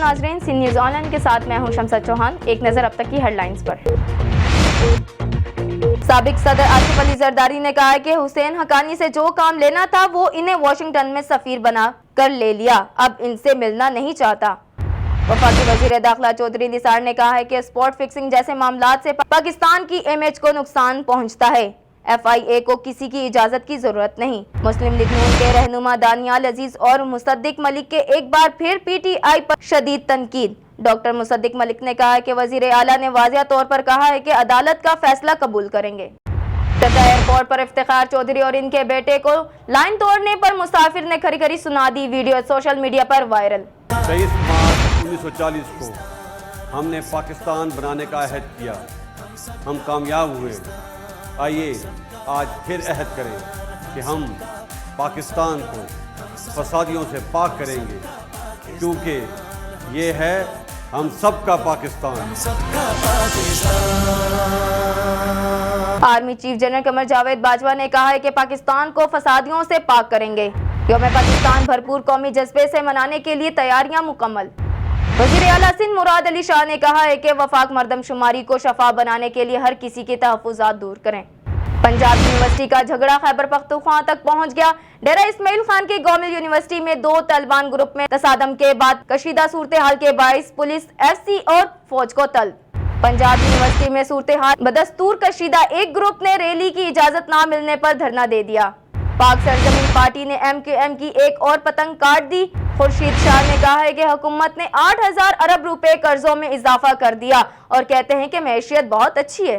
नाजरीन, सी news online के साथ मैं हूं शमसा चौहान। एक नज़र अब तक की हेडलाइंस पर। साबिक सदर आसिफ अली जरदारी ने कहा है कि हुसैन हक्कानी से जो काम लेना था वो इन्हें वाशिंगटन में सफीर बना कर ले लिया, अब इनसे मिलना नहीं चाहता। वफाकी वजीर दाखिला चौधरी निसार ने कहा है कि स्पॉट फिक्सिंग जैसे मामलात से पाकिस्तान की इमेज को नुकसान पहुंचता है। FIA को किसी की इजाजत की जरूरत नहीं। मुस्लिम लीग नून के रहनुमा दानियाल अजीज और मुसद्दिक मलिक के एक बार फिर PTI पर शदीद तनकीद। डॉक्टर मुसद्दिक मलिक ने कहा है कि वजीर आला ने वाज़िह तौर पर कहा है कि अदालत का फैसला कबूल करेंगे। टड्डा एयरपोर्ट पर इफ्तिखार चौधरी और इनके बेटे को लाइन तोड़ने पर मुसाफिर ने खरी खरी सुना दी। वीडियो सोशल मीडिया पर वायरल। 23 मार्च 1940 को हमने पाकिस्तान बनाने का अहद किया, हम कामयाब हुए। आइए आज फिर अहद करें कि हम पाकिस्तान को फसादियों से पाक करेंगे, क्योंकि ये है हम सबका Pakistan. Army chief general Qamar Javed Bajwa ने कहा है कि पाकिस्तान को फसादियों से पाक करेंगे। यौम पाकिस्तान भरपूर कौमी जज्बे से मनाने के लिए तैयारियां मुकम्मल। वज़ीर आला सिंध मुराद अली शाह ने कहा है कि वफाक मरदमशुमारी को शफाफ बनाने के लिए हर किसी के तहफ़्फ़ुज़ात दूर करें। पंजाब यूनिवर्सिटी का झगड़ा खैबर पख्तूनख्वा तक पहुंच गया। डेरा इस्माइल खान की गवर्नमेंट यूनिवर्सिटी में 2 तालिबान ग्रुप में तसादम के बाद कशीदा सूरत हाल के बाइस पुलिस, FC और फौज को तलब। पंजाब यूनिवर्सिटी में सूरत हाल बदस्तूर कशीदा, एक ग्रुप ने रैली की इजाजत ना मिलने पर धरना दे दिया। पाक सरजमीन पार्टी ने MQM की एक और पतंग काट दी। खुर्शीद शाह ने कहा है कि हुकूमत ने 8000 अरब रुपए कर्जों में इजाफा कर दिया और कहते हैं कि मैशियत बहुत अच्छी है।